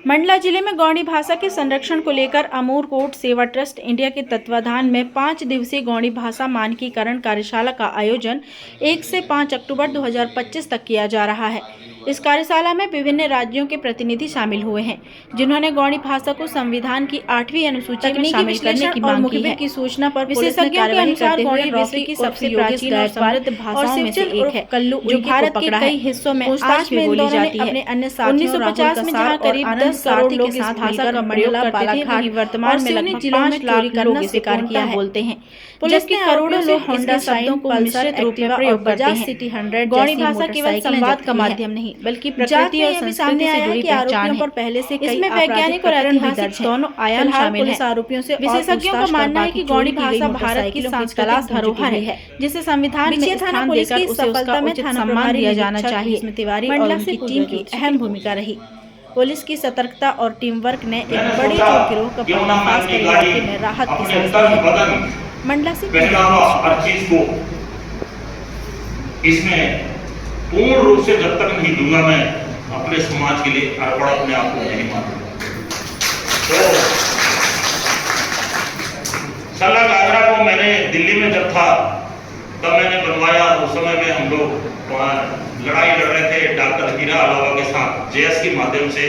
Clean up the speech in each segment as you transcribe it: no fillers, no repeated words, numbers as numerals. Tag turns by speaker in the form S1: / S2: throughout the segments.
S1: मंडला जिले में गौड़ी भाषा के संरक्षण को लेकर अमूरकोट सेवा ट्रस्ट इंडिया के तत्वाधान में 5 दिवसीय गौड़ी भाषा मानकीकरण कार्यशाला का आयोजन 1 से 5 अक्टूबर 2025 तक किया जा रहा है। इस कार्यशाला में विभिन्न राज्यों के प्रतिनिधि शामिल हुए हैं, जिन्होंने गौड़ी भाषा को संविधान की 8वीं अनुसूची में शामिल करने की मांग की है। की सूचना पर विशेषज्ञों के अनुसार गौड़ी विश्व की सबसे प्राचीन और समृद्ध भाषाओं में से एक है, जो भारत के कई हिस्सों में आज भी बोली जाती है। 1950 में जहाँ करीब 10 करोड़ लोग इस भाषा का प्रयोग करते थे, वहीं वर्तमान में लगभग 5 लाख लोग इसे पूर्णतः बोलते हैं। पुलिस के करोड़ों लोग होंडा शाइन को मिश्रित रूप में प्रयोग करते हैं। गौड़ी भाषा केवल संवाद का माध्यम नहीं, बल्कि प्रकृति और संस्कृति से जुड़ी पहचान है। पहले से इसमें वैज्ञानिक और ऐतिहासिक दोनों आयाम शामिल हैं। आरोपियों से विशेषज्ञों का मानना है कि गौड़ी भाषा भारत की सांस्कृतिक धरोहर है, जिसे संविधान में स्थान देकर उसे उसका उचित सम्मान दिया जाना चाहिए। इसमें तिवारी और उनकी टीम की अहम भूमिका रही। पुलिस की सतर्कता और टीम वर्क ने एक बड़े चोर गिरोह का पर्दाफाश कर इलाके में राहत की सांस ली है। मंडला से
S2: हर चीज को इसमें पूर्ण रूप से जब तक नहीं दूंगा, मैं अपने समाज के लिए अर्पण अपने आप को नहीं मानूंगा। तो सल्ला गागरा को मैंने दिल्ली में जब था तब मैंने बनवाया। उस समय में हम लोग वहाँ लड़ाई लड़ रहे थे डॉक्टर हीरा अलावा के साथ जेएस के माध्यम से।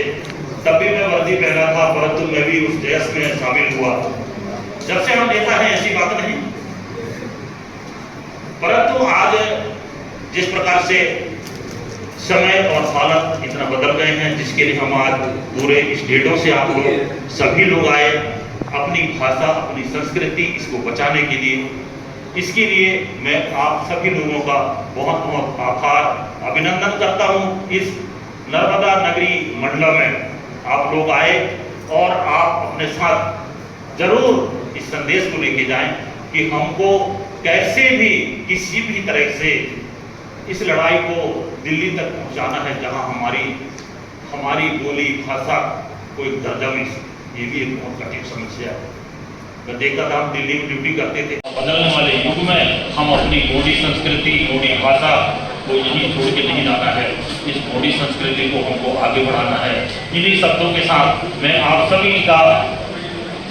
S2: तब भी मैं वर्दी पहना था, परंतु मैं भी उस जेएस में शामिल हुआ। जब से हम नेता हैं ऐसी बात नहीं, परंतु आज जिस प्रकार से समय और हालत इतना बदल गए हैं, जिसके लिए हम आज पूरे स्टेटों से आप लोग सभी लोग आए अपनी भाषा अपनी संस्कृति इसको बचाने के लिए। इसके लिए मैं आप सभी लोगों का बहुत बहुत आभार अभिनंदन करता हूं। इस नर्मदा नगरी मंडला में आप लोग आए और आप अपने साथ जरूर इस संदेश को लेके जाएं कि हमको कैसे भी किसी भी तरह से इस लड़ाई को दिल्ली तक पहुंचाना है, जहां हमारी बोली भाषा को एक दर्जा मिल सके। ये भी एक बहुत कठिन समस्या है। मैं देखता था, हम दिल्ली में ड्यूटी करते थे। बदलने वाले युग में हम अपनी गौड़ी संस्कृति गौड़ी भाषा को यहीं छोड़ के नहीं लाना है। इस गौड़ी संस्कृति को हमको आगे बढ़ाना है। इन्हीं शब्दों के साथ मैं आप सभी का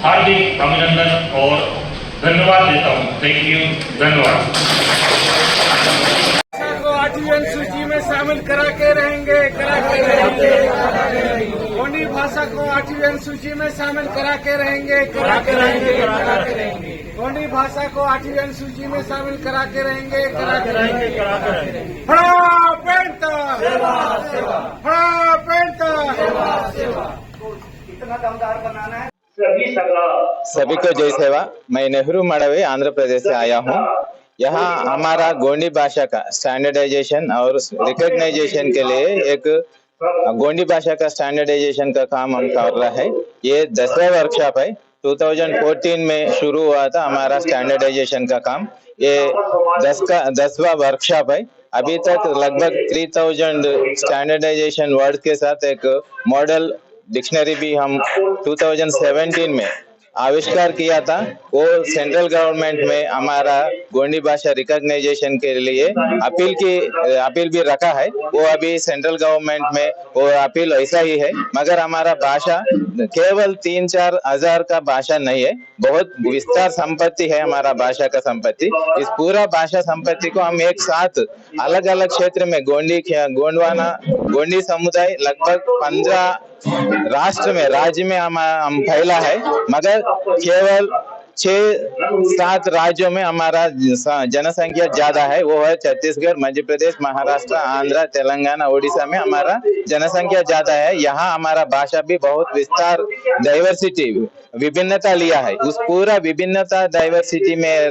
S2: हार्दिक अभिनंदन और धन्यवाद देता हूँ। थैंक यू, धन्यवाद।
S3: सूची में शामिल करा के रहेंगे। गौड़ी भाषा को 8वीं अनुसूची में शामिल करा के रहेंगे। गौड़ी भाषा को 8वीं अनुसूची में शामिल करा के रहेंगे। इतना दमदार बनाना है।
S4: सभी को जय सेवा। मैं नेहरू मड़वी आंध्र प्रदेश से आया हूँ। यहाँ हमारा गौड़ी भाषा का स्टैंडर्डाइजेशन और रिकॉग्नाइजेशन के लिए एक गौड़ी भाषा का स्टैंडर्डाइजेशन का काम हम कर रहा है। ये 10वां वर्कशॉप है। 2014 में शुरू हुआ था हमारा स्टैंडर्डाइजेशन का काम। ये 10वां वर्कशॉप है। अभी तक लगभग 3000 स्टैंडर्डाइजेशन वर्ड के साथ एक मॉडल डिक्शनरी भी हम 2017 में आविष्कार किया था। वो सेंट्रल गवर्नमेंट में हमारा गौड़ी भाषा रिकॉग्नाइजेशन के लिए अपील भी रखा है। वो अभी सेंट्रल गवर्नमेंट में वो अपील ऐसा ही है, मगर हमारा भाषा केवल 3-4 हजार का भाषा नहीं है, बहुत विस्तार संपत्ति है हमारा भाषा का संपत्ति। इस पूरा भाषा संपत्ति को हम एक साथ अलग अलग क्षेत्र में गोंडवाना गौड़ी समुदाय लगभग 15 राज्य में हम फैला है, मगर केवल 6-7 राज्यों में हमारा जनसंख्या ज्यादा है। वो है छत्तीसगढ़, मध्य प्रदेश, महाराष्ट्र, आंध्र, तेलंगाना, उड़ीसा में हमारा जनसंख्या ज्यादा है। यहाँ हमारा भाषा भी बहुत विस्तार डाइवर्सिटी विभिन्नता लिया है। उस पूरा विभिन्नता डाइवर्सिटी में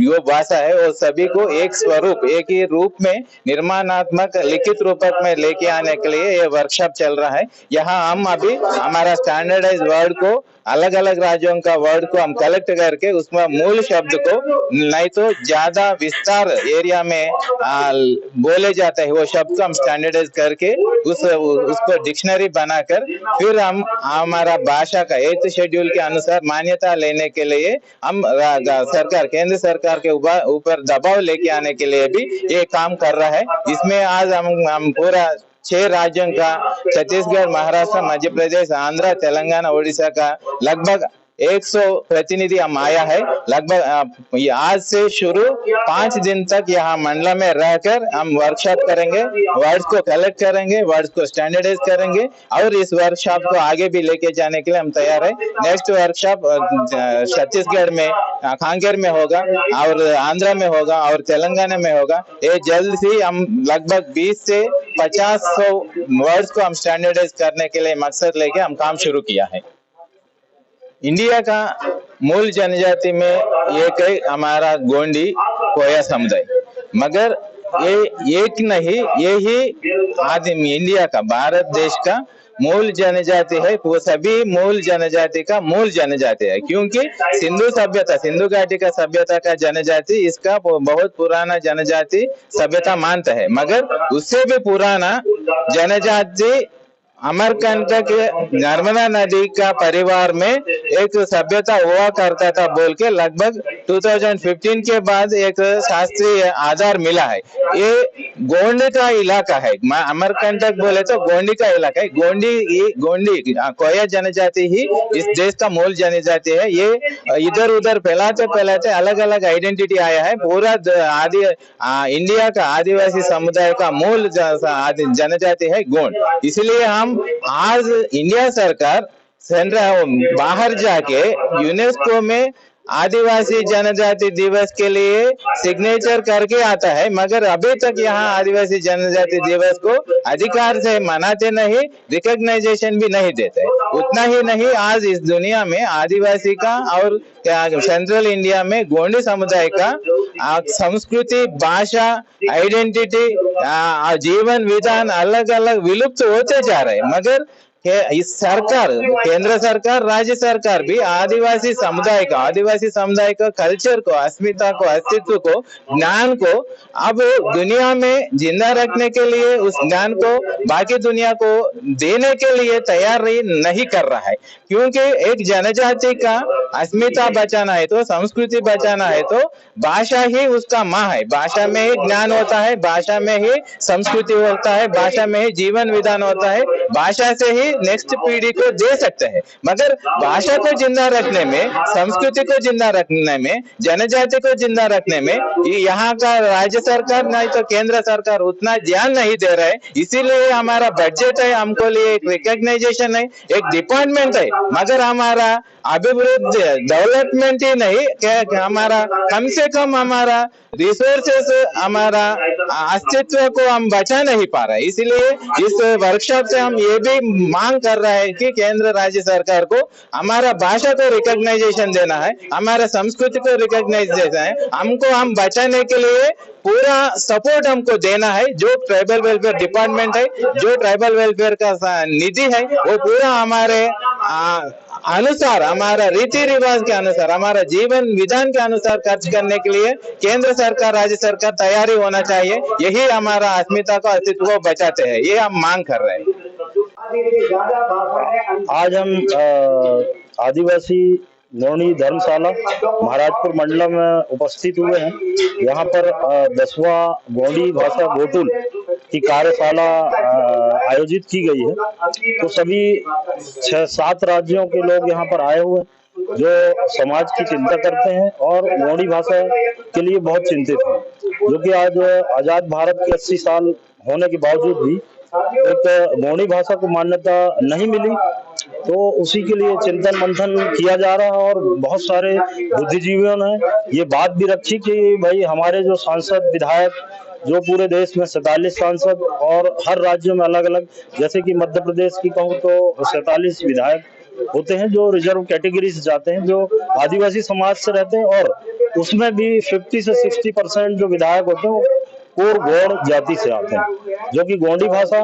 S4: जो भाषा है वो सभी को एक स्वरूप एक ही रूप में निर्माणात्मक लिखित रूप में लेके आने के लिए ये वर्कशॉप चल रहा है। यहाँ हम अभी हमारा स्टैंडर्डाइज वर्ड को अलग अलग राज्यों का वर्ड को हम कलेक्ट करके उसमें मूल शब्द को नहीं तो ज्यादा विस्तार एरिया में बोले जाते हैं वो शब्द को हम स्टैंडर्डाइज करके उसको डिक्शनरी बनाकर फिर हम हमारा भाषा का 8th शेड्यूल के अनुसार मान्यता लेने के लिए हम सरकार केंद्र सरकार के ऊपर दबाव लेके आने के लिए भी ये काम कर रहा है। इसमें आज हम पूरा 6 राज्यों का, छत्तीसगढ़, महाराष्ट्र, मध्य प्रदेश, आंध्र, तेलंगाना, उड़ीसा का लगभग 100 प्रतिनिधि हम आया है। लगभग आज से शुरू 5 दिन तक यहाँ मंडला में रहकर हम वर्कशॉप करेंगे, वर्ड्स को कलेक्ट करेंगे, वर्ड्स को स्टैंडर्डाइज करेंगे और इस वर्कशॉप को आगे भी लेके जाने के लिए हम तैयार है। नेक्स्ट वर्कशॉप छत्तीसगढ़ में कांकेर में होगा और आंध्र में होगा और तेलंगाना में होगा। ये जल्द ही हम लगभग 20 से 50 वर्ड्स को हम स्टैंडर्डाइज करने के लिए मकसद लेके हम काम शुरू किया है। इंडिया का मूल जनजाति में एक है हमारा गोंडी कोया समुदाय, मगर ये एक नहीं, ये ही आदमी इंडिया का, भारत देश का मूल जनजाति है। वो सभी मूल जनजाति का मूल जनजाति है, क्योंकि सिंधु सभ्यता, सिंधु घाटी का सभ्यता का जनजाति इसका बहुत पुराना जनजाति सभ्यता मानता है। मगर उससे भी पुराना जनजाति अमरकंटक नर्मदा नदी का परिवार में एक सभ्यता हुआ करता था बोल के लगभग 2015 के बाद एक शास्त्रीय आधार मिला है। ये गोंडी का इलाका है, अमरकंटक बोले तो गोंडी का इलाका है। गोंडी कोया जनजाति ही इस देश का मूल जनजाति है। ये इधर उधर फैलाते फैलाते अलग अलग आइडेंटिटी आया है। पूरा इंडिया का आदिवासी समुदाय का मूल जनजाति है गोंड। इसलिए हम आज इंडिया सरकार बाहर जाके यूनेस्को में आदिवासी जनजाति दिवस के लिए सिग्नेचर करके आता है, मगर अभी तक यहाँ आदिवासी जनजाति दिवस को अधिकार से मनाते नहीं, रिकॉग्नाइजेशन भी नहीं देते। उतना ही नहीं, आज इस दुनिया में आदिवासी का और सेंट्रल इंडिया में गोंडी समुदाय का संस्कृति, भाषा, आइडेंटिटी, जीवन विधान अलग अलग विलुप्त होते जा रहे हैं। मगर इस सरकार, केंद्र सरकार, राज्य सरकार भी आदिवासी समुदाय का कल्चर को, अस्मिता को, अस्तित्व को, ज्ञान को अब दुनिया में जिंदा रखने के लिए, उस ज्ञान को बाकी दुनिया को देने के लिए तैयार नहीं कर रहा है। क्योंकि एक जनजाति का अस्मिता बचाना है तो, संस्कृति बचाना है तो भाषा ही उसका माँ है। भाषा में ही ज्ञान होता है, भाषा में ही संस्कृति होता है, भाषा में ही जीवन विधान होता है, भाषा से ही नेक्स्ट पीढ़ी को दे सकते हैं। मगर भाषा को जिंदा रखने में, संस्कृति को जिंदा रखने में, जनजाति को जिंदा रखने में यहाँ का राज्य सरकार नहीं तो केंद्र सरकार उतना ध्यान नहीं दे रहा है। इसीलिए हमारा बजट है, हमको लिए एक रिकॉग्नाइजेशन है, एक डिपार्टमेंट है, मगर हमारा अभिवृद्धि, डेवलपमेंट ही नहीं, हमारा कम से कम हमारा रिसोर्सेस, हमारा अस्तित्व को हम बचा नहीं पा रहे। इसलिए इस वर्कशॉप से हम ये भी मांग कर रहे हैं कि केंद्र राज्य सरकार को हमारा भाषा को रिकॉग्नाइजेशन देना है, हमारा संस्कृति को रिकॉग्नाइजेशन है, हमको हम बचाने के लिए पूरा सपोर्ट हमको देना है। जो ट्राइबल वेलफेयर डिपार्टमेंट है, जो ट्राइबल वेलफेयर का निधि है, वो पूरा हमारे अनुसार, हमारा रीति रिवाज के अनुसार, हमारा जीवन विधान के अनुसार खर्च करने के लिए केंद्र सरकार, राज्य सरकार तैयारी होना चाहिए। यही हमारा अस्मिता का अस्तित्व को बचाते हैं, ये हम मांग कर रहे हैं।
S5: आज हम आदिवासी गोंडी धर्मशाला महाराजपुर मंडला में उपस्थित हुए हैं। यहाँ पर 10वां गोंडी भाषा गोटुल की कार्यशाला आयोजित की गई है। तो सभी 6-7 राज्यों के लोग यहाँ पर आए हुए जो समाज की चिंता करते हैं और गोंडी भाषा के लिए बहुत चिंतित हैं, जो कि आज आजाद भारत के 80 साल होने के बावजूद भी एक गोंडी भाषा को मान्यता नहीं मिली। तो उसी के लिए चिंतन मंथन किया जा रहा है और बहुत सारे बुद्धिजीवियों ने ये बात भी रखी कि भाई हमारे जो सांसद, विधायक, जो पूरे देश में 47 सांसद और हर राज्य में अलग अलग, जैसे कि मध्य प्रदेश की कहूँ तो 47 विधायक होते हैं जो रिजर्व कैटेगरी से जाते हैं, जो आदिवासी समाज से रहते हैं, और उसमें भी 50 से 60% जो विधायक होते हैं और गौड़ जाति से आते हैं, जो कि गोंडी भाषा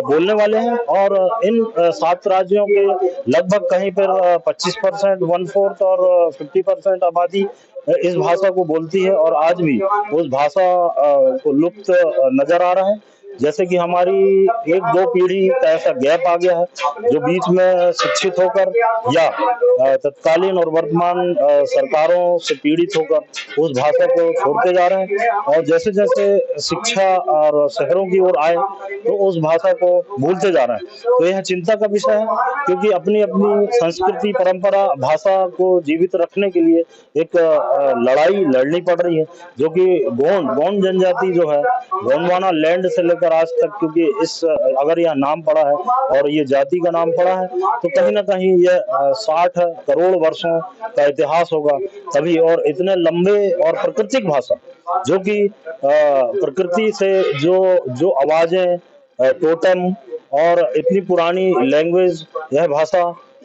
S5: बोलने वाले हैं। और इन 7 राज्यों के लगभग कहीं पर 25%, 1/4 और 50% आबादी इस भाषा को बोलती है और आज भी उस भाषा को लुप्त नजर आ रहा है। जैसे कि हमारी 1-2 पीढ़ी का ऐसा गैप आ गया है, जो बीच में शिक्षित होकर या तत्कालीन और वर्तमान सरकारों से पीड़ित होकर उस भाषा को छोड़ते जा रहे हैं, और जैसे जैसे शिक्षा और शहरों की ओर आए तो उस भाषा को भूलते जा रहे हैं। तो यह चिंता का विषय है, क्योंकि अपनी अपनी संस्कृति, परंपरा, भाषा को जीवित रखने के लिए एक लड़ाई लड़नी पड़ रही है, जो कि गोंड जनजाति जो है, गोंडवाना लैंड से लेकर आज तक, क्योंकि इस अगर यह नाम पड़ा है और ये जाति का नाम पड़ा है, तो कहीं ना कहीं यह 60 करोड़ वर्षों का इतिहास होगा तभी। और इतने लंबे और प्राकृतिक भाषा, जो कि प्रकृति से जो आवाजें, टोटम और इतनी पुरानी लैंग्वेज, यह भाषा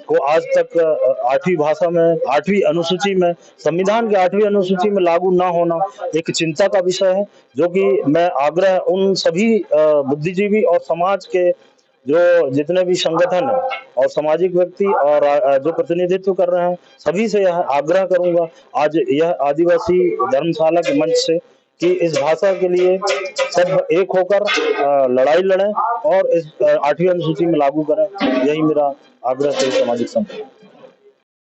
S5: को आज तक 8वीं भाषा में, 8वीं अनुसूची में, संविधान के 8वीं अनुसूची में लागू ना होना एक चिंता का विषय है, जो कि मैं आग्रह उन सभी बुद्धिजीवी और समाज के जो जितने भी संगठन है और सामाजिक व्यक्ति और जो प्रतिनिधित्व कर रहे हैं, सभी से यह आग्रह करूंगा आज यह आदिवासी धर्मशाला के मंच से, कि इस भाषा के लिए सब एक होकर लड़ाई लड़ें और इस 8वीं अनुसूची में लागू करें। यही मेरा आग्रह है सामाजिक संगठन।